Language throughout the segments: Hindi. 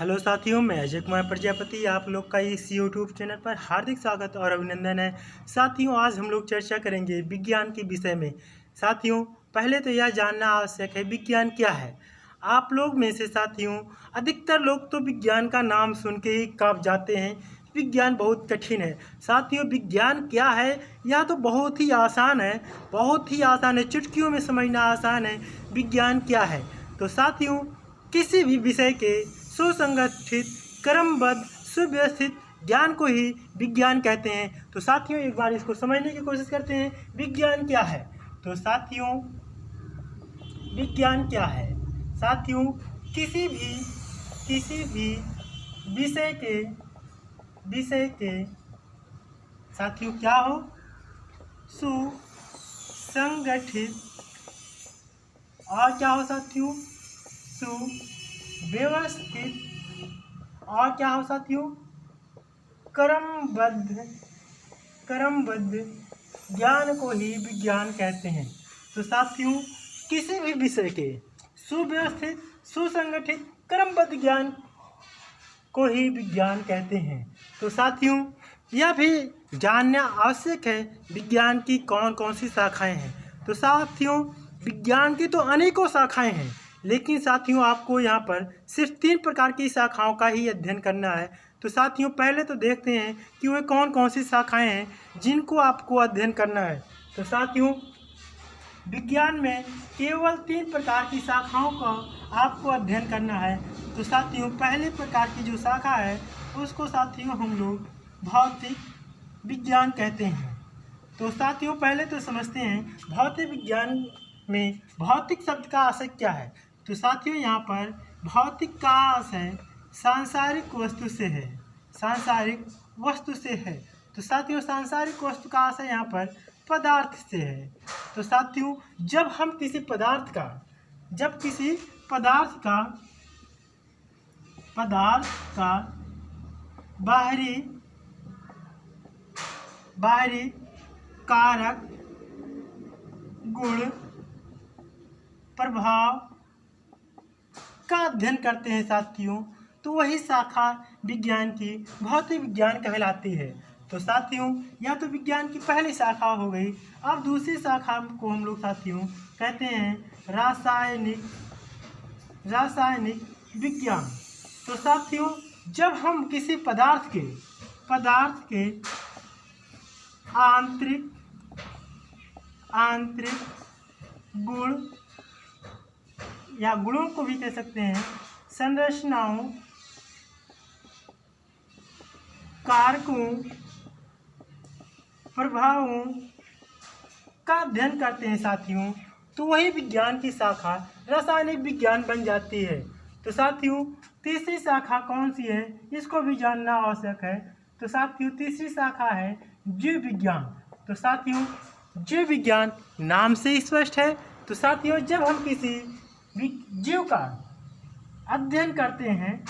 हेलो साथियों, मैं अजय कुमार प्रजापति आप लोग का इस यूट्यूब चैनल पर हार्दिक स्वागत और अभिनंदन है। साथियों, आज हम लोग चर्चा करेंगे विज्ञान के विषय में। साथियों, पहले तो यह जानना आवश्यक है विज्ञान क्या है। आप लोग में से साथियों अधिकतर लोग तो विज्ञान का नाम सुन के ही कांप जाते हैं। विज्ञान बहुत कठिन है। साथियों, विज्ञान क्या है यह तो बहुत ही आसान है, बहुत ही आसान है, चुटकियों में समझना आसान है। विज्ञान क्या है तो साथियों, किसी भी विषय के सुसंगठित, क्रमबद्ध, सुव्यवस्थित ज्ञान को ही विज्ञान कहते हैं। तो साथियों, एक बार इसको समझने की कोशिश करते हैं। विज्ञान क्या है तो साथियों, विज्ञान क्या है साथियों, किसी भी विषय के साथियों क्या हो, सुसंगठित और क्या हो साथियों, सुव्यवस्थित और क्या हो साथियों, क्रमबद्ध ज्ञान को ही विज्ञान कहते हैं। तो साथियों, किसी भी विषय के सुव्यवस्थित, सुसंगठित, क्रमबद्ध ज्ञान को ही विज्ञान कहते हैं। तो साथियों, यह भी जानना आवश्यक है विज्ञान की कौन कौन सी शाखाएं हैं। तो साथियों, विज्ञान की तो अनेकों शाखाएं हैं, लेकिन साथियों आपको यहाँ पर सिर्फ 3 प्रकार की शाखाओं का ही अध्ययन करना है। तो साथियों, पहले तो देखते हैं कि वे कौन कौन सी शाखाएं हैं जिनको आपको अध्ययन करना है। तो साथियों, विज्ञान में केवल 3 प्रकार की शाखाओं का आपको अध्ययन करना है। तो साथियों, पहले प्रकार की जो शाखा है उसको साथियों हम लोग भौतिक विज्ञान कहते हैं। तो साथियों, पहले तो समझते हैं भौतिक विज्ञान में भौतिक शब्द का आशय क्या है। तो साथियों, यहाँ पर भौतिक का आशय सांसारिक वस्तु से है, सांसारिक वस्तु से है। तो साथियों, सांसारिक वस्तु का आशय यहाँ पर पदार्थ से है। तो साथियों, जब किसी पदार्थ का बाहरी कारक, गुण, प्रभाव का अध्ययन करते हैं साथियों, तो वही शाखा विज्ञान की भौतिक विज्ञान कहलाती है। तो साथियों, यह तो विज्ञान की पहली शाखा हो गई। अब दूसरी शाखा को हम लोग साथियों कहते हैं रासायनिक विज्ञान। तो साथियों, जब हम किसी पदार्थ के आंतरिक गुण या गुणों को भी कह सकते हैं, संरचनाओं, कारकों, प्रभावों का अध्ययन करते हैं साथियों, तो वही विज्ञान की शाखा रासायनिक विज्ञान बन जाती है। तो साथियों, तीसरी शाखा कौन सी है इसको भी जानना आवश्यक है। तो साथियों, तीसरी शाखा है जीव विज्ञान। तो साथियों, जीव विज्ञान नाम से स्पष्ट है। तो साथियों, जब हम किसी जीव का अध्ययन करते हैं,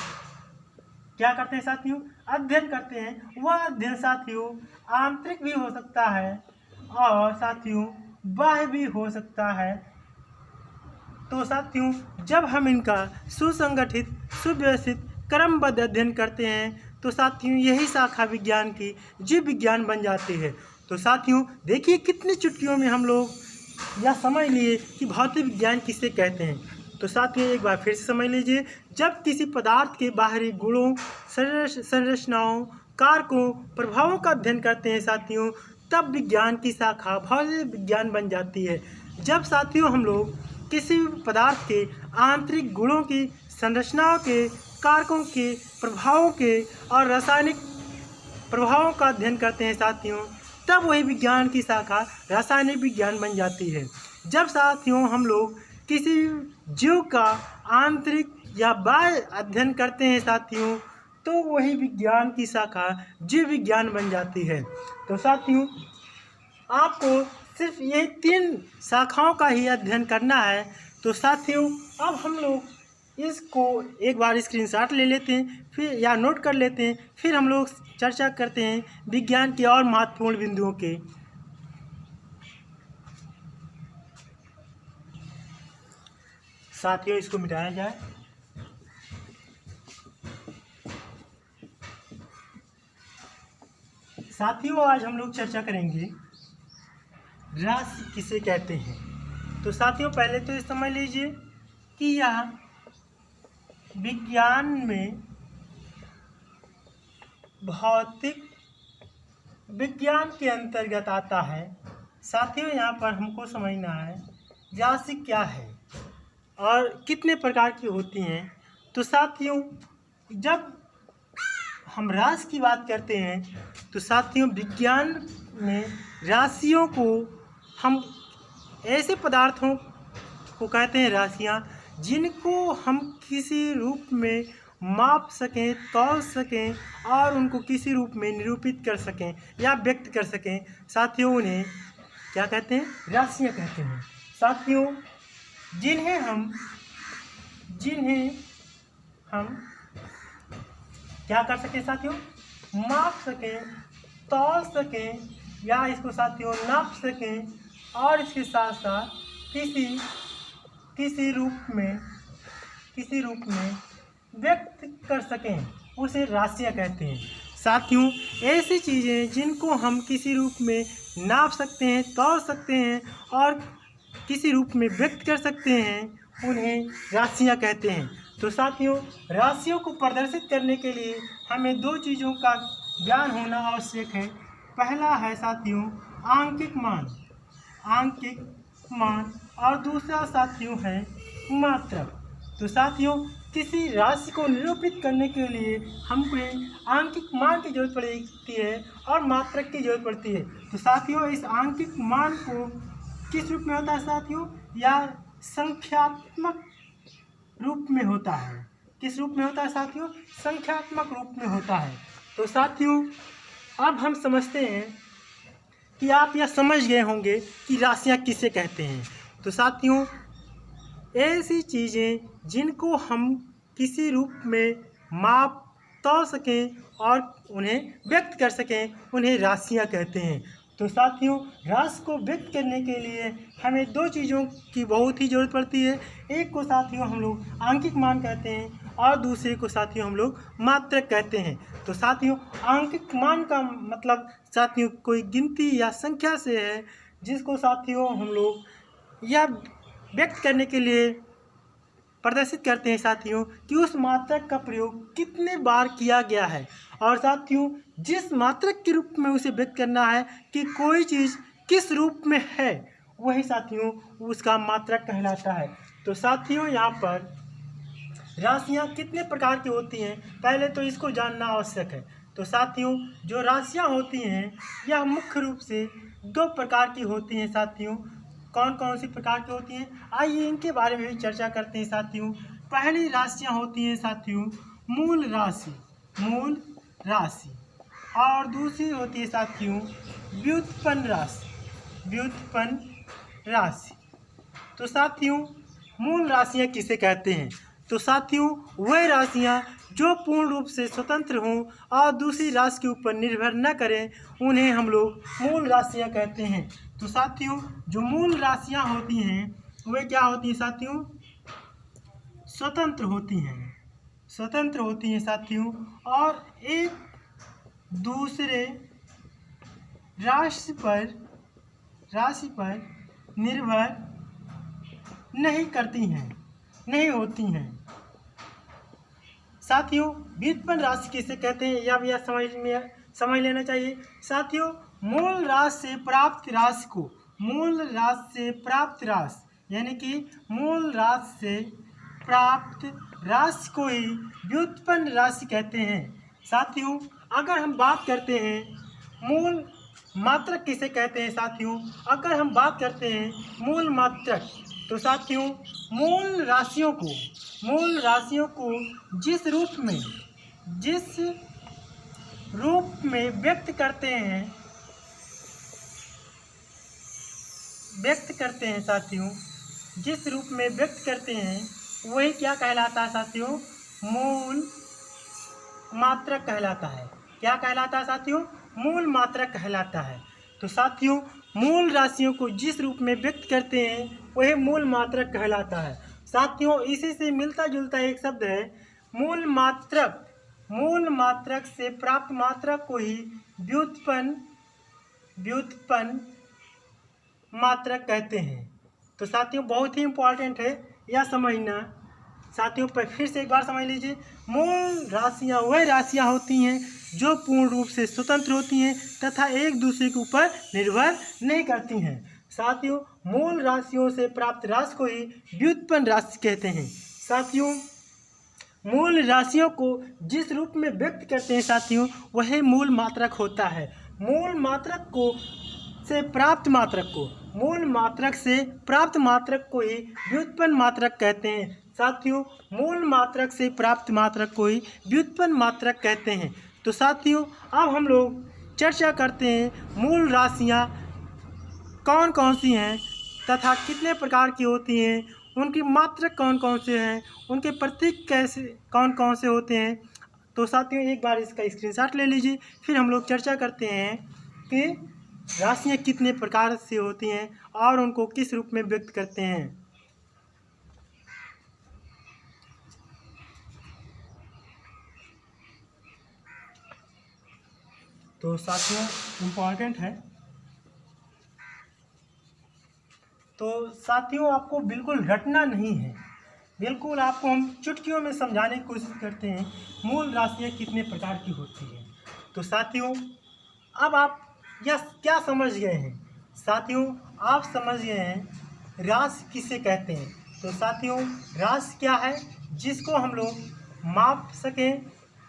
क्या करते हैं साथियों, अध्ययन करते हैं, वह अध्ययन साथियों आंतरिक भी हो सकता है और साथियों बाह्य भी हो सकता है। तो साथियों, जब हम इनका सुसंगठित, सुव्यवस्थित, क्रमबद्ध अध्ययन करते हैं तो साथियों यही शाखा विज्ञान की जीव विज्ञान बन जाती है। तो साथियों, देखिए कितनी चुटकियों में हम लोग यह समझ लिए कि भौतिक विज्ञान किसे कहते हैं। तो साथियों, एक बार फिर से समझ लीजिए, जब किसी पदार्थ के बाहरी गुणों, संरचनाओं, कारकों, प्रभावों का अध्ययन करते हैं साथियों, तब विज्ञान की शाखा भौतिक विज्ञान बन जाती है। जब साथियों हम लोग किसी भी पदार्थ के आंतरिक गुणों की, संरचनाओं के, कारकों के, प्रभावों के और रासायनिक प्रभावों का अध्ययन करते हैं साथियों, तब वही विज्ञान की शाखा रासायनिक विज्ञान बन जाती है। जब साथियों हम लोग किसी जीव का आंतरिक या बाह्य अध्ययन करते हैं साथियों, तो वही विज्ञान की शाखा जीव विज्ञान बन जाती है। तो साथियों, आपको सिर्फ यही 3 शाखाओं का ही अध्ययन करना है। तो साथियों, अब हम लोग इसको एक बार स्क्रीनशॉट ले लेते हैं, फिर या नोट कर लेते हैं, फिर हम लोग चर्चा करते हैं विज्ञान के और महत्वपूर्ण बिंदुओं के। साथियों, इसको मिटाया जाए। साथियों आज हम लोग चर्चा करेंगे राशि किसे कहते हैं। तो साथियों पहले तो ये समझ लीजिए कि यह विज्ञान में भौतिक विज्ञान के अंतर्गत आता है। साथियों यहाँ पर हमको समझना है राशि क्या है और कितने प्रकार की होती हैं। तो साथियों जब हम राशि की बात करते हैं तो साथियों विज्ञान में राशियों को हम ऐसे पदार्थों को कहते हैं राशियाँ जिनको हम किसी रूप में माप सकें, तौल सकें और उनको किसी रूप में निरूपित कर सकें या व्यक्त कर सकें। साथियों उन्हें क्या कहते हैं? राशियाँ कहते हैं। साथियों जिन्हें हम क्या कर सकें साथियों? माप सकें, तौल सकें या इसको साथियों नाप सकें और इसके साथ साथ किसी रूप में व्यक्त कर सकें, उसे राशियाँ कहते हैं। साथियों ऐसी चीज़ें जिनको हम किसी रूप में नाप सकते हैं, तौल सकते हैं और किसी रूप में व्यक्त कर सकते हैं, उन्हें राशियाँ कहते हैं। तो साथियों राशियों को प्रदर्शित करने के लिए हमें दो चीज़ों का ज्ञान होना आवश्यक है। पहला है साथियों आंकिक मान और दूसरा साथियों है मात्रक। तो साथियों किसी राशि को निरूपित करने के लिए हमको आंकिक मान की जरूरत पड़ती है और मात्रक की जरूरत पड़ती है। तो साथियों इस आंकिक मान को किस रूप में होता है साथियों? या संख्यात्मक रूप में होता है। किस रूप में होता है साथियों? संख्यात्मक रूप में होता है। तो साथियों अब हम समझते हैं कि आप यह समझ गए होंगे कि राशियाँ किसे कहते हैं। तो साथियों ऐसी चीज़ें जिनको हम किसी रूप में माप तौल सकें और उन्हें व्यक्त कर सकें, उन्हें राशियाँ कहते हैं। तो साथियों राशि को व्यक्त करने के लिए हमें दो चीज़ों की बहुत ही ज़रूरत पड़ती है। एक को साथियों हम लोग आंकिक मान कहते हैं और दूसरे को साथियों हम लोग मात्रक कहते हैं। तो साथियों आंकिक मान का मतलब साथियों कोई गिनती या संख्या से है जिसको साथियों हम लोग यह व्यक्त करने के लिए प्रदर्शित करते हैं साथियों कि उस मात्रक का प्रयोग कितने बार किया गया है और साथियों जिस मात्रक के रूप में उसे व्यक्त करना है कि कोई चीज़ किस रूप में है, वही साथियों उसका मात्रक कहलाता है। तो साथियों यहाँ पर राशियाँ कितने प्रकार की होती हैं पहले तो इसको जानना आवश्यक है। तो साथियों जो राशियाँ होती हैं यह मुख्य रूप से दो प्रकार की होती हैं साथियों। कौन कौन सी प्रकार की होती हैं आइए इनके बारे में भी चर्चा करते हैं साथियों। पहली राशियाँ होती हैं साथियों मूल राशि और दूसरी होती है साथियों व्युत्पन्न राशि। तो साथियों मूल राशियाँ किसे कहते हैं? तो साथियों वह राशियाँ जो पूर्ण रूप से स्वतंत्र हों और दूसरी राशि के ऊपर निर्भर न करें, उन्हें हम लोग मूल राशियाँ कहते हैं। तो साथियों जो मूल राशियाँ होती हैं वे क्या होती हैं साथियों? स्वतंत्र होती हैं साथियों और एक दूसरे राशि पर निर्भर नहीं होती हैं। साथियों व्युत्पन्न राशि किसे कहते हैं यह समझ लेना चाहिए। साथियों मूल राशि से प्राप्त राशि यानी कि मूल राशि से प्राप्त राशि को ही व्युत्पन्न राशि कहते हैं। साथियों अगर हम बात करते हैं मूल मात्रक किसे कहते हैं साथियों, अगर हम बात करते हैं मूल मात्रक तो साथियों मूल राशियों को जिस रूप में व्यक्त करते हैं साथियों, जिस रूप में व्यक्त करते हैं वही क्या कहलाता है साथियों? मूल मात्रक कहलाता है। क्या कहलाता है साथियों? मूल मात्रक कहलाता है। तो साथियों मूल राशियों को जिस रूप में व्यक्त करते हैं वही मूल मात्रक कहलाता है। साथियों इसी से मिलता जुलता एक शब्द है मूल मात्रक। मूल मात्रक से प्राप्त मात्रक को ही व्युत्पन्न मात्रक कहते हैं। तो साथियों बहुत ही इम्पोर्टेंट है यह समझना। साथियों पर फिर से एक बार समझ लीजिए, मूल राशियाँ वह राशियाँ होती हैं जो पूर्ण रूप से स्वतंत्र होती हैं तथा एक दूसरे के ऊपर निर्भर नहीं करती हैं। साथियों मूल राशियों से प्राप्त राशि को ही व्युत्पन्न राशि कहते हैं। साथियों मूल राशियों को जिस रूप में व्यक्त करते हैं साथियों वही मूल मात्रक होता है। मूल मात्रक को से प्राप्त मात्रक को मूल मात्रक से प्राप्त मात्रक को ही व्युत्पन्न मात्रक कहते हैं। साथियों मूल मात्रक से प्राप्त मात्रक को ही व्युत्पन्न मात्रक कहते हैं। तो साथियों अब हम लोग चर्चा करते हैं मूल राशियाँ कौन कौन सी हैं तथा कितने प्रकार की होती हैं, उनकी मात्रक कौन कौन से हैं, उनके प्रतीक कैसे कौन कौन से होते हैं। तो साथियों एक बार इसका स्क्रीनशॉट ले लीजिए, फिर हम लोग चर्चा करते हैं कि राशियाँ कितने प्रकार से होती हैं और उनको किस रूप में व्यक्त करते हैं। तो साथियों इम्पोर्टेंट है। तो साथियों आपको बिल्कुल रटना नहीं है, बिल्कुल आपको हम चुटकियों में समझाने की कोशिश करते हैं मूल राशियाँ कितने प्रकार की होती हैं। तो साथियों अब आप यह क्या समझ गए हैं? साथियों आप समझ गए हैं राशि किसे कहते हैं। तो साथियों राशि क्या है? जिसको हम लोग माप सकें,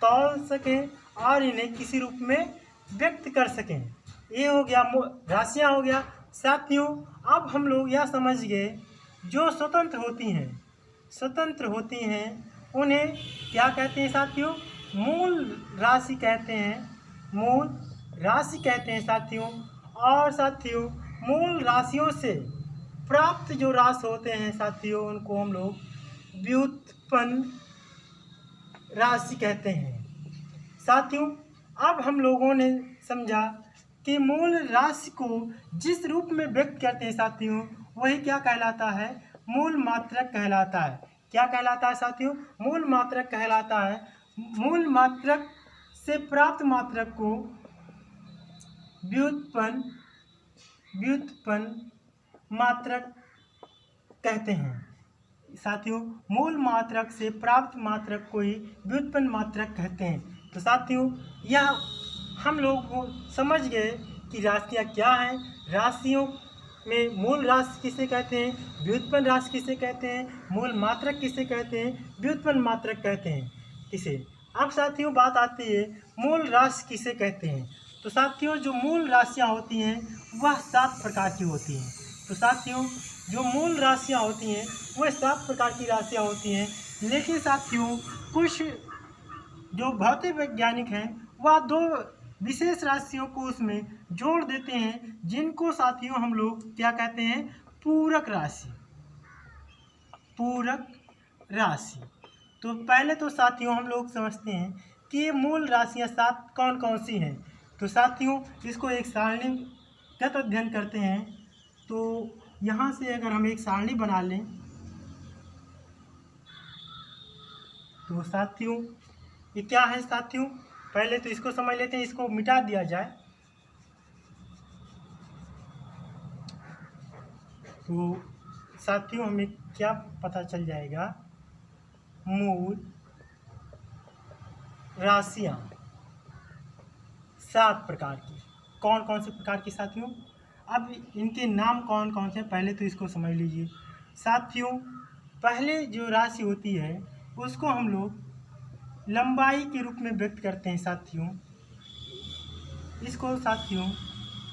तौल सकें और इन्हें किसी रूप में व्यक्त कर सकें। ये हो गया राशियाँ हो गया। साथियों अब हम लोग यह समझ गए जो स्वतंत्र होती हैं उन्हें क्या कहते हैं साथियों? मूल राशि कहते हैं, मूल राशि कहते हैं साथियों। और साथियों मूल राशियों से प्राप्त जो राशि होते हैं साथियों उनको हम लोग व्युत्पन्न राशि कहते हैं। साथियों अब हम लोगों ने समझा कि मूल राशि को जिस रूप में व्यक्त करते हैं साथियों वही क्या कहलाता है? मूल मात्रक कहलाता है। क्या कहलाता है साथियों? मूल मात्रक कहलाता है। मूल मात्रक से प्राप्त मात्रक को व्युत्पन्न मात्रक कहते हैं। साथियों मूल मात्रक से प्राप्त मात्रक को ही व्युत्पन्न मात्रक कहते हैं। तो साथियों यह हम लोग को समझ गए कि राशियाँ क्या हैं, राशियों में मूल राशि किसे कहते हैं, व्युत्पन्न राशि किसे कहते हैं, मूल मात्रक किसे कहते हैं, व्युत्पन्न मात्रक कहते हैं किसे। अब साथियों बात आती है मूल राशि किसे कहते हैं। तो साथियों जो मूल राशियाँ होती हैं वह 7 प्रकार की होती हैं। तो साथियों जो मूल राशियाँ होती हैं वह 7 प्रकार की राशियाँ होती हैं। लेकिन साथियों कुछ जो भौतिक वैज्ञानिक हैं वह 2 विशेष राशियों को उसमें जोड़ देते हैं जिनको साथियों हम लोग क्या कहते हैं? पूरक राशि। तो पहले तो साथियों हम लोग समझते हैं कि ये मूल राशियाँ 7 कौन कौन सी हैं। तो साथियों इसको एक सारणीगत अध्ययन करते हैं। तो यहाँ से अगर हम एक सारणी बना लें तो साथियों ये क्या है साथियों? पहले तो इसको समझ लेते हैं, इसको मिटा दिया जाए तो साथियों हमें क्या पता चल जाएगा? मूल राशियाँ 7 प्रकार की। कौन कौन से प्रकार की साथियों? अब इनके नाम कौन कौन से पहले तो इसको समझ लीजिए साथियों। पहले जो राशि होती है उसको हम लोग लंबाई के रूप में व्यक्त करते हैं साथियों। इसको साथियों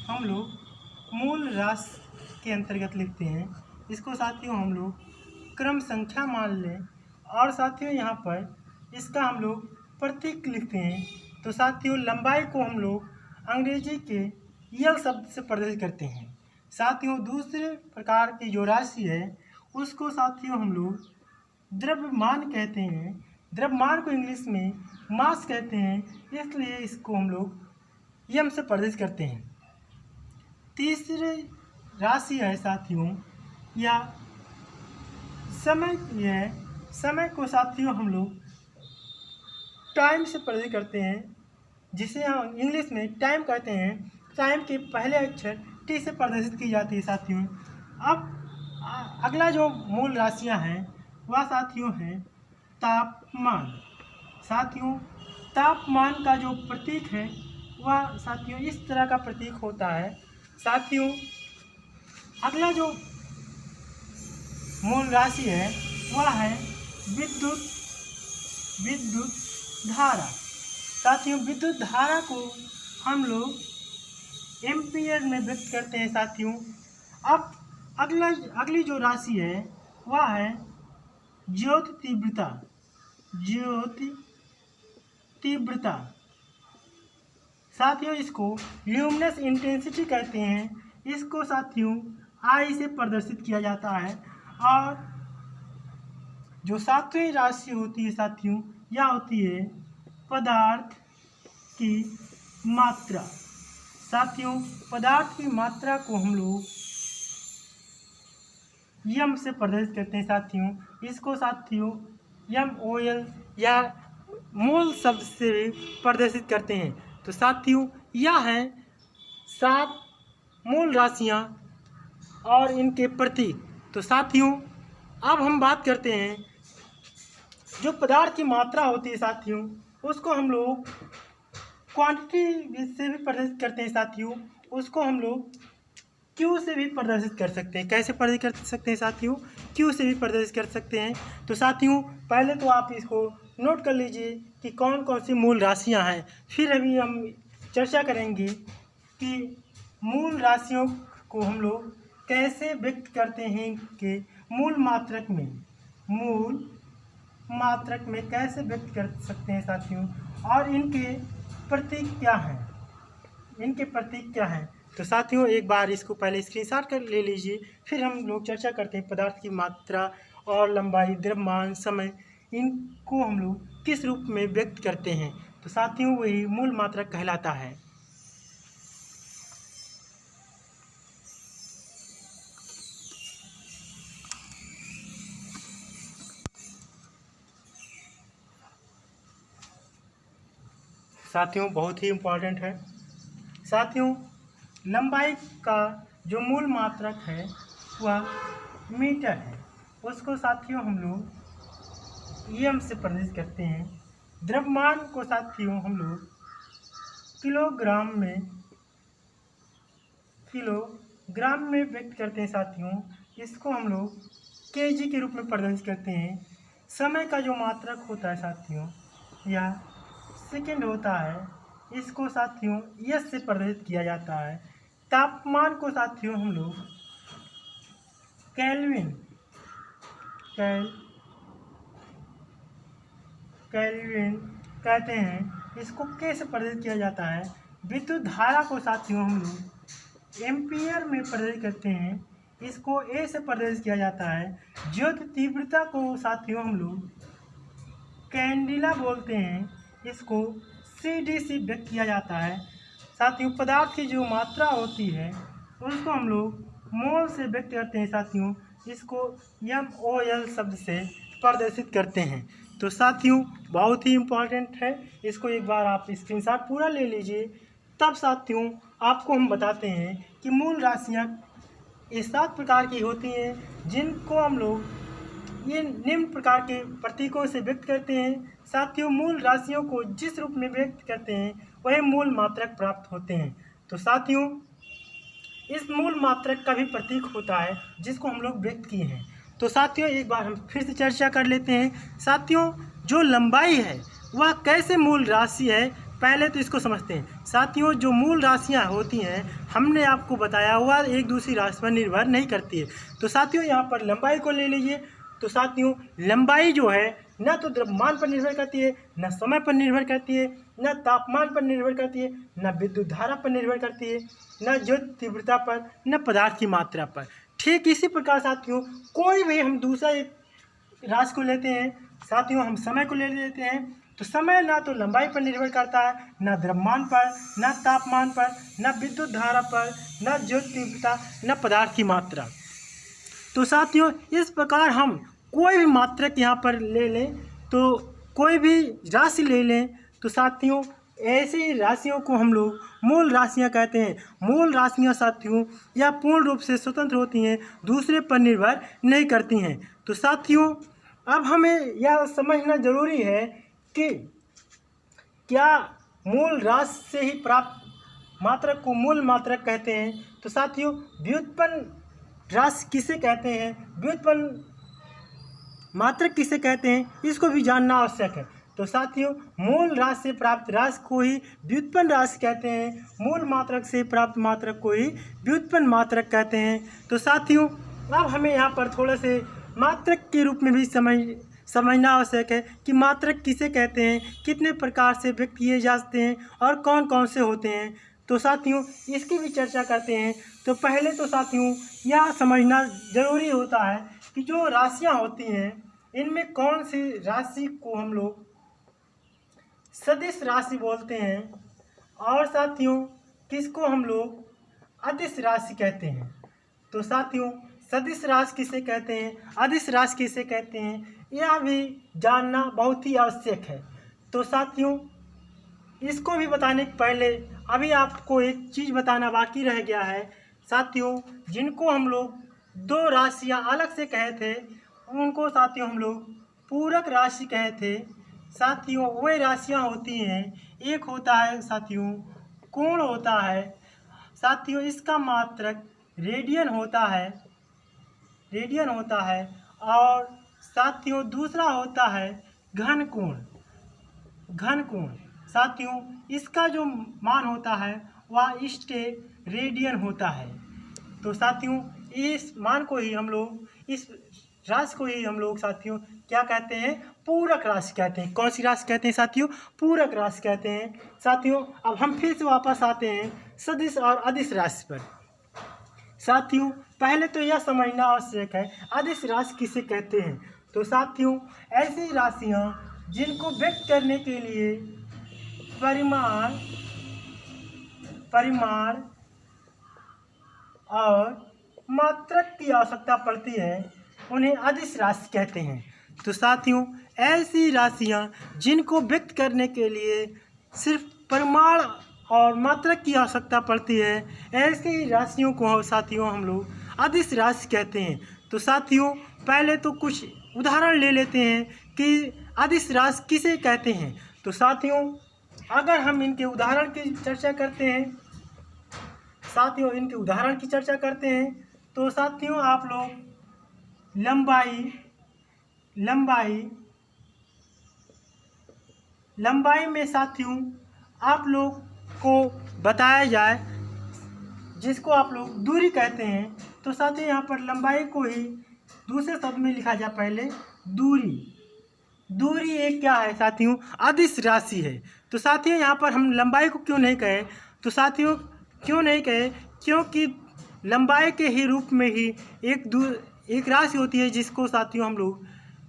हम लोग मूल राशि के अंतर्गत लिखते हैं। इसको साथियों हम लोग क्रम संख्या मान लें और साथियों यहाँ पर इसका हम लोग प्रतीक लिखते हैं। तो साथियों लंबाई को हम लोग अंग्रेजी के यल शब्द से प्रदर्शित करते हैं। साथियों दूसरे प्रकार की जो राशि है उसको साथियों हम लोग द्रव्यमान कहते हैं। द्रव्यमान को इंग्लिश में मास कहते हैं, इसलिए इसको हम लोग यम से प्रदर्शित करते हैं। तीसरी राशि है साथियों या समय को साथियों हम लोग टाइम से प्रदर्शित करते हैं, जिसे हम इंग्लिश में टाइम कहते हैं। टाइम के पहले अक्षर टी से प्रदर्शित की जाती है साथियों। अब अगला जो मूल राशियां हैं वह साथियों हैं तापमान। साथियों तापमान का जो प्रतीक है वह साथियों इस तरह का प्रतीक होता है। साथियों अगला जो मूल राशि है वह है विद्युत धारा। साथियों विद्युत धारा को हम लोग एम्पियर में व्यक्त करते हैं साथियों। अब अगली जो राशि है वह है ज्योति तीव्रता। साथियों इसको ल्यूमिनस इंटेंसिटी कहते हैं। इसको साथियों आई से प्रदर्शित किया जाता है। और जो सातवीं राशि होती है साथियों यह होती है पदार्थ की मात्रा। साथियों पदार्थ की मात्रा को हम लोग यम से प्रदर्शित करते हैं साथियों। इसको साथियों MOL या मोल शब्द से भी प्रदर्शित करते हैं। तो साथियों यह हैं 7 मूल राशियां और इनके प्रतीक। तो साथियों अब हम बात करते हैं जो पदार्थ की मात्रा होती है साथियों उसको हम लोग क्वांटिटी से भी प्रदर्शित करते हैं साथियों। उसको हम लोग क्यू से भी प्रदर्शित कर सकते हैं। कैसे प्रदर्शित कर सकते हैं साथियों? क्यू से भी प्रदर्शित कर सकते हैं। तो साथियों पहले तो आप इसको नोट कर लीजिए कि कौन कौन सी मूल राशियां हैं। फिर अभी हम चर्चा करेंगे कि मूल राशियों को हम लोग कैसे व्यक्त करते हैं कि मूल मात्रक में कैसे व्यक्त कर सकते हैं साथियों, और इनके प्रतीक क्या हैं। तो साथियों एक बार इसको पहले स्क्रीनशॉट कर ले लीजिए, फिर हम लोग चर्चा करते हैं पदार्थ की मात्रा और लंबाई, द्रव्यमान, समय, इनको हम लोग किस रूप में व्यक्त करते हैं। तो साथियों वही मूल मात्रक कहलाता है। साथियों बहुत ही इम्पोर्टेंट है। साथियों लंबाई का जो मूल मात्रक है वह मीटर है। उसको साथियों हम लोग EM से प्रदर्शित करते हैं। द्रव्यमान को साथियों हम लोग किलोग्राम में व्यक्त करते हैं साथियों। इसको हम लोग kg के रूप में प्रदर्शित करते हैं। समय का जो मात्रक होता है साथियों यह सेकंड होता है। इसको साथियों S से प्रदर्शित किया जाता है। तापमान को साथियों हम लोग केल्विन कहते हैं। इसको K से प्रदर्शित किया जाता है। विद्युत धारा को साथियों हम लोग एम्पियर में प्रदर्शित करते हैं। इसको A से प्रदर्शित किया जाता है। ज्योति तीव्रता को साथियों हम लोग कैंडिला बोलते हैं। इसको CD से व्यक्त किया जाता है। साथियों पदार्थ की जो मात्रा होती है उसको हम लोग मोल से व्यक्त करते हैं साथियों। इसको MOL शब्द से प्रदर्शित करते हैं। तो साथियों बहुत ही इम्पोर्टेंट है, इसको एक बार आप स्क्रीनशॉट पूरा ले लीजिए। तब साथियों आपको हम बताते हैं कि मूल राशियाँ इस 7 प्रकार की होती हैं, जिनको हम लोग ये निम्न प्रकार के प्रतीकों से व्यक्त करते हैं। साथियों मूल राशियों को जिस रूप में व्यक्त करते हैं वही मूल मात्रक प्राप्त होते हैं। तो साथियों इस मूल मात्रक का भी प्रतीक होता है जिसको हम लोग व्यक्त किए हैं। तो साथियों एक बार हम फिर से चर्चा कर लेते हैं। साथियों जो लंबाई है वह कैसे मूल राशि है, पहले तो इसको समझते हैं। साथियों जो मूल राशियां होती हैं हमने आपको बताया हुआ एक दूसरी राशि पर निर्भर नहीं करती है। तो साथियों यहाँ पर लंबाई को ले लीजिए। तो साथियों लंबाई जो है न तो द्रव्यमान पर निर्भर करती है, न समय पर निर्भर करती है, न तापमान पर निर्भर करती है, न विद्युत धारा पर निर्भर करती है, न ज्योति तीव्रता पर, न पदार्थ की मात्रा पर। ठीक इसी प्रकार साथियों कोई भी हम दूसरा एक राशि को लेते हैं, साथियों हम समय को ले लेते हैं। तो समय ना तो लंबाई पर निर्भर करता है, न द्रव्यमान पर, न तापमान पर, न विद्युत धारा पर, न ज्योति तीव्रता, न पदार्थ की मात्रा। तो साथियों इस प्रकार हम कोई भी मात्रक यहाँ पर ले लें तो कोई भी राशि ले लें तो साथियों ऐसी राशियों को हम लोग मूल राशियां कहते हैं। मूल राशियां साथियों यह पूर्ण रूप से स्वतंत्र होती हैं, दूसरे पर निर्भर नहीं करती हैं। तो साथियों अब हमें यह समझना जरूरी है कि क्या मूल राशि से ही प्राप्त मात्रक को मूल मात्रक कहते हैं। तो साथियों व्युत्पन्न राशि किसे कहते हैं, व्युत्पन्न मात्रक किसे कहते हैं, इसको भी जानना आवश्यक है। तो साथियों मूल राशि से प्राप्त राशि को ही व्युत्पन्न राशि कहते हैं, मूल मात्रक से प्राप्त मात्रक को ही व्युत्पन्न मात्रक कहते हैं। तो साथियों अब हमें यहाँ पर थोड़ा से मात्रक के रूप में भी समझना आवश्यक है कि मात्रक किसे कहते हैं, कितने प्रकार से व्यक्त किए जाते हैं और कौन कौन से होते हैं। तो साथियों इसकी भी चर्चा करते हैं। तो पहले तो साथियों यह समझना ज़रूरी होता है कि जो राशियाँ होती हैं इनमें कौन सी राशि को हम लोग सदिश राशि बोलते हैं और साथियों किसको हम लोग अदिश राशि कहते हैं। तो साथियों सदिश राशि किसे कहते हैं, अदिश राशि किसे कहते हैं, यह भी जानना बहुत ही आवश्यक है। तो साथियों इसको भी बताने के पहले अभी आपको एक चीज़ बताना बाकी रह गया है। साथियों जिनको हम लोग दो राशियां अलग से कहे थे उनको साथियों हम लोग पूरक राशि कहे थे। साथियों वही राशियां होती हैं, एक होता है साथियों कोण होता है, साथियों इसका मात्रक रेडियन होता है और साथियों दूसरा होता है घन कोण। साथियों इसका जो मान होता है वह रेडियन होता है। तो साथियों इस मान को ही हम लोग, इस राशि को ही हम लोग साथियों क्या कहते हैं, पूरक राशि कहते हैं। कौन सी राशि कहते हैं साथियों, पूरक राशि कहते हैं। साथियों अब हम फिर से वापस आते हैं सदिश और अदिश राशि पर। साथियों पहले तो यह समझना आवश्यक है अदिश राशि किसे कहते हैं। तो साथियों ऐसी राशियाँ जिनको व्यक्त करने के लिए परिमाण और मात्रक की आवश्यकता पड़ती है उन्हें अदिश राशि कहते हैं। तो साथियों ऐसी राशियाँ जिनको व्यक्त करने के लिए सिर्फ परिमाण और मात्रक की आवश्यकता पड़ती है ऐसी राशियों को साथियों हम लोग अदिश राशि कहते हैं। तो साथियों पहले तो कुछ उदाहरण ले लेते हैं कि अदिश राशि किसे कहते हैं। तो साथियों अगर हम इनके उदाहरण की चर्चा करते हैं, तो साथियों आप लोग लंबाई में साथियों आप लोग को बताया जाए जिसको आप लोग दूरी कहते हैं। तो साथियों यहाँ पर लंबाई को ही दूसरे शब्द में लिखा जाए, पहले दूरी एक क्या है साथियों, अदिश राशि है। तो साथियों यहाँ पर हम लंबाई को क्यों नहीं कहे, तो साथियों क्यों नहीं कहे, क्योंकि लंबाई के ही रूप में ही एक राशि होती है जिसको साथियों हम लोग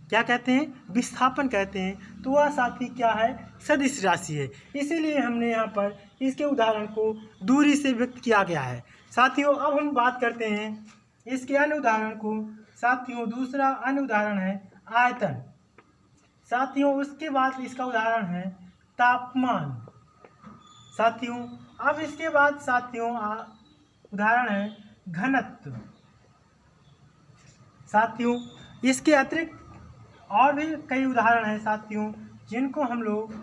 क्या कहते हैं, विस्थापन कहते हैं। तो वह साथी क्या है, सदिश राशि है। इसीलिए हमने यहाँ पर इसके उदाहरण को दूरी से व्यक्त किया गया है। साथियों अब हम बात करते हैं इसके अन्य उदाहरण को। साथियों दूसरा अन्य उदाहरण है आयतन। साथियों उसके बाद इसका उदाहरण है तापमान। साथियों अब इसके बाद साथियों उदाहरण है घनत्व। साथियों इसके अतिरिक्त और भी कई उदाहरण हैं साथियों जिनको हम लोग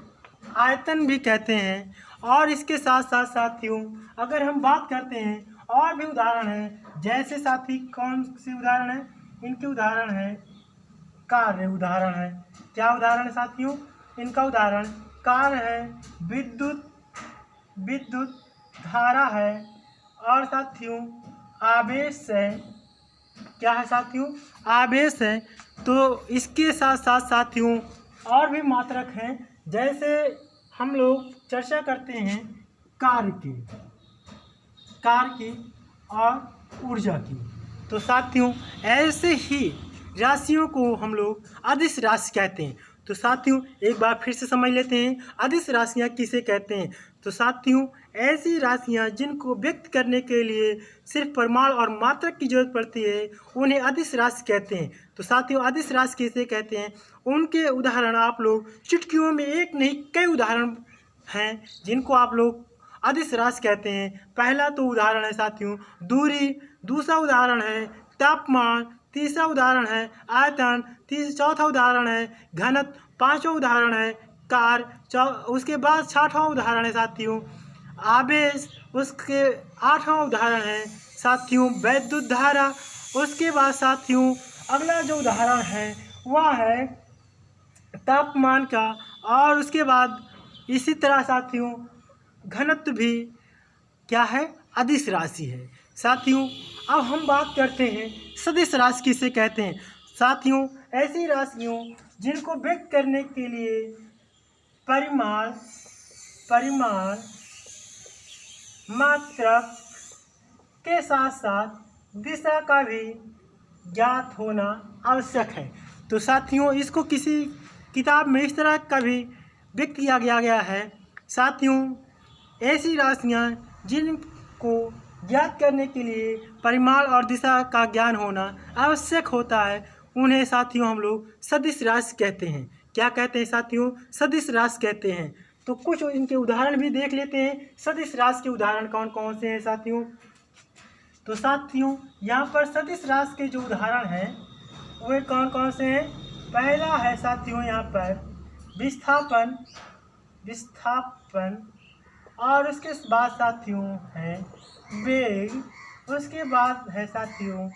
आयतन भी कहते हैं। और इसके साथ साथ साथियों अगर हम बात करते हैं और भी उदाहरण हैं, जैसे साथी कौन से उदाहरण हैं, इनके उदाहरण है कार्य उदाहरण है। क्या उदाहरण है साथियों, इनका उदाहरण कार्य है, विद्युत धारा है और साथियों आवेश है। क्या है साथियों, आवेश है। तो इसके साथ साथ साथियों और भी मात्रक हैं, जैसे हम लोग चर्चा करते हैं कार्य की और ऊर्जा की। तो साथियों ऐसे ही राशियों को हम लोग अदिश राशि कहते हैं। तो साथियों एक बार फिर से समझ लेते हैं अदिश राशियाँ किसे कहते हैं। तो साथियों ऐसी राशियाँ जिनको व्यक्त करने के लिए सिर्फ परिमाण और मात्रक की जरूरत पड़ती है उन्हें अदिश राशि कहते हैं। तो साथियों अदिश राशि किसे कहते हैं, उनके उदाहरण आप लोग चुटकियों में एक नहीं कई उदाहरण हैं जिनको आप लोग अदिश राशि कहते हैं। पहला तो उदाहरण है साथियों दूरी, दूसरा उदाहरण है तापमान, तीसरा उदाहरण है आयतन, चौथा उदाहरण है घनत्व, पांचवा उदाहरण है कार, उसके बाद छठवां उदाहरण है साथियों आवेश, उसके आठवां उदाहरण है साथियों वैद्युत धारा। उसके बाद साथियों अगला जो उदाहरण है वह है तापमान का, और उसके बाद इसी तरह साथियों घनत्व भी क्या है अदिश राशि है। साथियों अब हम बात करते हैं सदिश राशि किसे कहते हैं। साथियों ऐसी राशियों जिनको व्यक्त करने के लिए परिमाण मात्रक के साथ साथ दिशा का भी ज्ञात होना आवश्यक है। तो साथियों इसको किसी किताब में इस तरह का भी व्यक्त किया गया है। साथियों ऐसी राशियाँ जिनको ज्ञात करने के लिए परिमाण और दिशा का ज्ञान होना आवश्यक होता है उन्हें साथियों हम लोग सदिश राशि कहते हैं। क्या कहते हैं साथियों, सदिश राशि कहते हैं। तो कुछ इनके उदाहरण भी देख लेते हैं सदिश राशि के उदाहरण कौन कौन से हैं साथियों। तो साथियों यहाँ पर सदिश राशि के जो उदाहरण हैं वे कौन कौन से हैं। पहला है साथियों यहाँ पर विस्थापन, और उसके बाद साथियों है वेग, उसके बाद है साथियों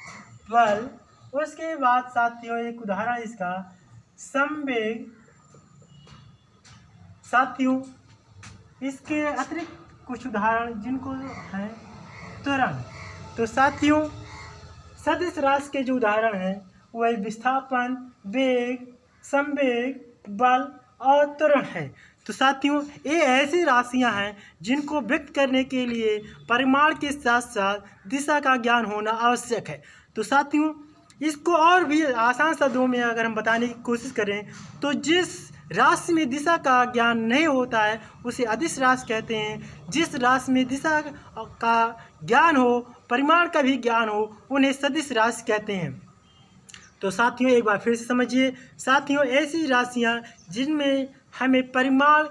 बल, उसके बाद साथियों एक उदाहरण इसका संवेग। साथियों इसके अतिरिक्त कुछ उदाहरण जिनको है त्वरण। तो साथियों सदिश राशि के जो उदाहरण हैं वह विस्थापन, वेग, संवेग, बल और त्वरण है। तो साथियों ये ऐसी राशियां हैं जिनको व्यक्त करने के लिए परिमाण के साथ साथ दिशा का ज्ञान होना आवश्यक है। तो साथियों इसको और भी आसान शब्दों में अगर हम बताने की कोशिश करें तो जिस राशि में दिशा का ज्ञान नहीं होता है उसे अदिश राशि कहते हैं। जिस राशि में दिशा का ज्ञान हो, परिमाण का भी ज्ञान हो, उन्हें सदिश राशि कहते हैं। तो साथियों एक बार फिर से समझिए साथियों ऐसी राशियाँ जिनमें हमें परिमाण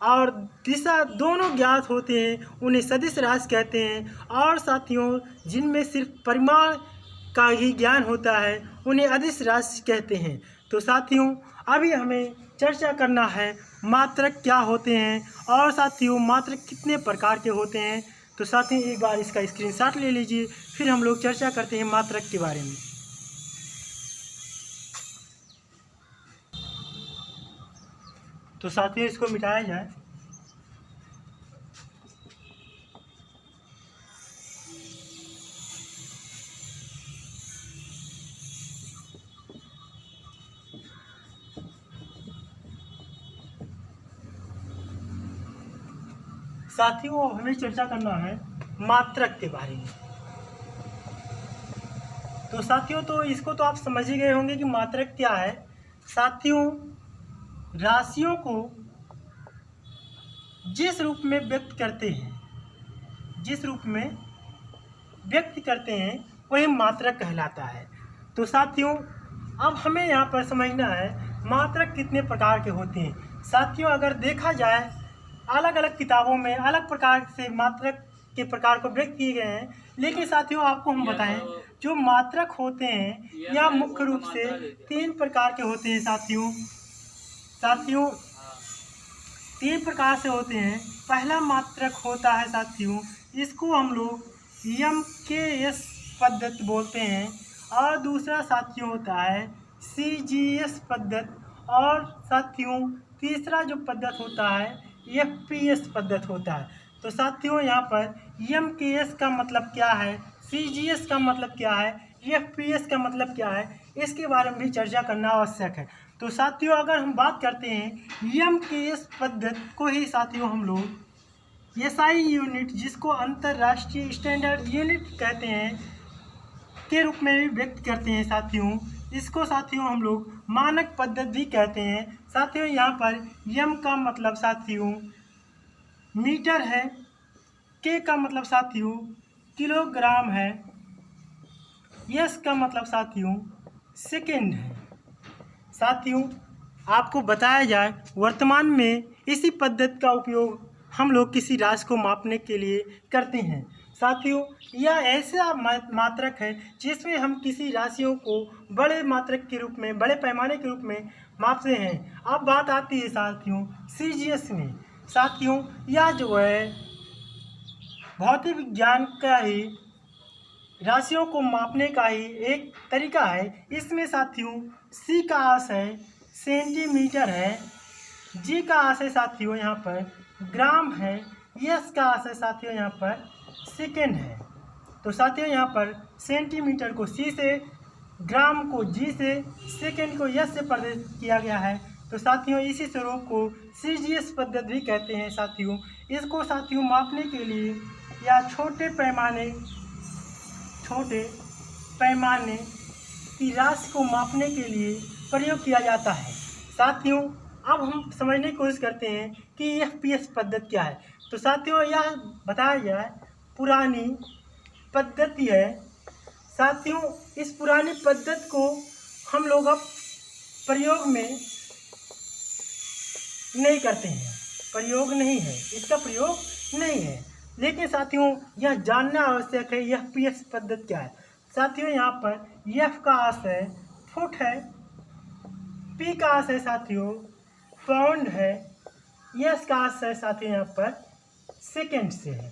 और दिशा दोनों ज्ञात होते हैं उन्हें सदिश राशि कहते हैं, और साथियों जिनमें सिर्फ परिमाण का ही ज्ञान होता है उन्हें अदिश राशि कहते हैं। तो साथियों अभी हमें चर्चा करना है मात्रक क्या होते हैं और साथियों मात्रक कितने प्रकार के होते हैं। तो साथियों एक बार इसका स्क्रीनशॉट ले लीजिए, फिर हम लोग चर्चा करते हैं मात्रक के बारे में। तो साथियों इसको मिटाया जाए। साथियों हमें चर्चा करना है मात्रक के बारे में। तो साथियों तो इसको तो आप समझ ही गए होंगे कि मात्रक क्या है। साथियों राशियों को जिस रूप में व्यक्त करते हैं वही मात्रक कहलाता है। तो साथियों अब हमें यहाँ पर समझना है मात्रक कितने प्रकार के होते हैं। साथियों अगर देखा जाए अलग अलग किताबों में अलग प्रकार से मात्रक के प्रकार को व्यक्त किए गए हैं, लेकिन साथियों आपको हम बताएं जो मात्रक होते हैं यह मुख्य रूप से 3 प्रकार के होते हैं। साथियों 3 प्रकार से होते हैं। पहला मात्रक होता है साथियों इसको हम लोग MKS पद्धति बोलते हैं, और दूसरा साथियों होता है CGS पद्धति, और साथियों तीसरा जो पद्धति होता है FPS पद्धति होता है। तो साथियों यहाँ पर MKS का मतलब क्या है, CGS का मतलब क्या है, FPS का मतलब क्या है, इसके बारे में भी चर्चा करना आवश्यक है। तो साथियों अगर हम बात करते हैं MKS पद्धति को ही साथियों हम लोग SI यूनिट जिसको अंतर्राष्ट्रीय स्टैंडर्ड यूनिट कहते हैं के रूप में भी व्यक्त करते हैं। साथियों इसको साथियों हम लोग मानक पद्धति भी कहते हैं। साथियों यहाँ पर यम का मतलब साथियों मीटर है, के का मतलब साथियों किलोग्राम है, यस का मतलब साथियों सेकेंड है। साथियों आपको बताया जाए, वर्तमान में इसी पद्धति का उपयोग हम लोग किसी राशि को मापने के लिए करते हैं। साथियों यह ऐसा मात्रक है जिसमें हम किसी राशियों को बड़े मात्रक के रूप में, बड़े पैमाने के रूप में मापते हैं। अब बात आती है साथियों सीजीएस में। साथियों यह जो है भौतिक विज्ञान का ही राशियों को मापने का ही एक तरीका है। इसमें साथियों सी का आशय सेंटीमीटर है, जी का आशय साथियों यहाँ पर ग्राम है, यस का आशय साथियों यहाँ पर सेकेंड है। तो साथियों यहाँ पर सेंटीमीटर को सी से, ग्राम को जी से, सेकेंड को यस से प्रदर्शित किया गया है। तो साथियों इसी स्वरूप को सीजीएस पद्धति भी कहते हैं। साथियों इसको साथियों मापने के लिए या छोटे पैमाने की राशि को मापने के लिए प्रयोग किया जाता है। साथियों अब हम समझने की कोशिश करते हैं कि एफपीएस पद्धति क्या है। तो साथियों यह बताया जाए पुरानी पद्धति है। साथियों इस पुरानी पद्धति को हम लोग अब प्रयोग में नहीं करते हैं, प्रयोग नहीं है, इसका प्रयोग नहीं है। लेकिन साथियों यह जानना आवश्यक है एफपीएस पद्धति क्या है। साथियों यहाँ पर एफ का आशय फुट है, पी का आशय साथियों पाउंड है, एस का आशय साथियों यहाँ पर सेकेंड से है।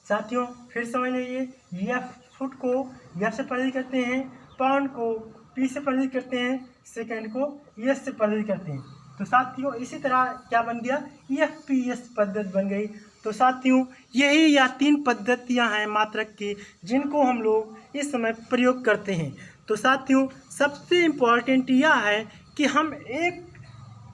साथियों फिर समझ लीजिए, एफ फुट को एफ से प्रदर्शित करते हैं, पाउंड को पी से प्रदर्शित करते हैं, सेकेंड को एस से प्रदर्शित करते हैं। तो साथियों इसी तरह क्या बन गया, एफपीएस पद्धति बन गई। तो साथियों यही या 3 पद्धतियां हैं मात्रक की जिनको हम लोग इस समय प्रयोग करते हैं। तो साथियों सबसे इम्पॉर्टेंट यह है कि हम एक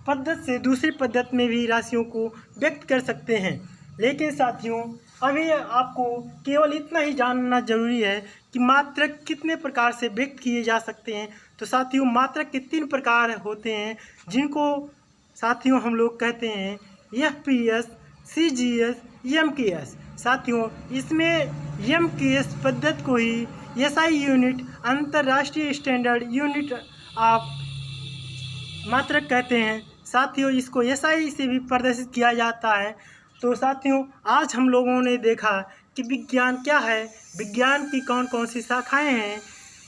पद्धति से दूसरी पद्धति में भी राशियों को व्यक्त कर सकते हैं। लेकिन साथियों अभी आपको केवल इतना ही जानना जरूरी है कि मात्रक कितने प्रकार से व्यक्त किए जा सकते हैं। तो साथियों मात्रक के 3 प्रकार होते हैं जिनको साथियों हम लोग कहते हैं एफपीएस, सीजीएस, एमकेएस। साथियों इसमें एमकेएस पद्धति को ही एसआई यूनिट, अंतर्राष्ट्रीय स्टैंडर्ड यूनिट ऑफ मात्रक कहते हैं। साथियों इसको एसआई से भी प्रदर्शित किया जाता है। तो साथियों आज हम लोगों ने देखा कि विज्ञान क्या है, विज्ञान की कौन कौन सी शाखाएं हैं,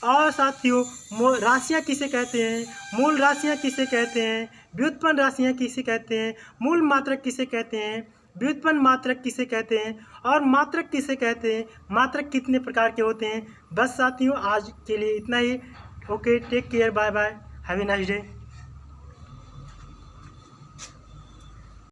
और साथियों राशियाँ किसे कहते हैं, मूल राशियाँ किसे कहते हैं, व्युत्पन्न राशियाँ किसे कहते हैं, मूल मात्रक किसे कहते हैं, व्युत्पन्न मात्रक किसे कहते हैं, और मात्रक किसे कहते हैं, मात्रक कितने प्रकार के होते हैं। बस साथियों आज के लिए इतना ही। Okay, take care, bye bye, have a nice day.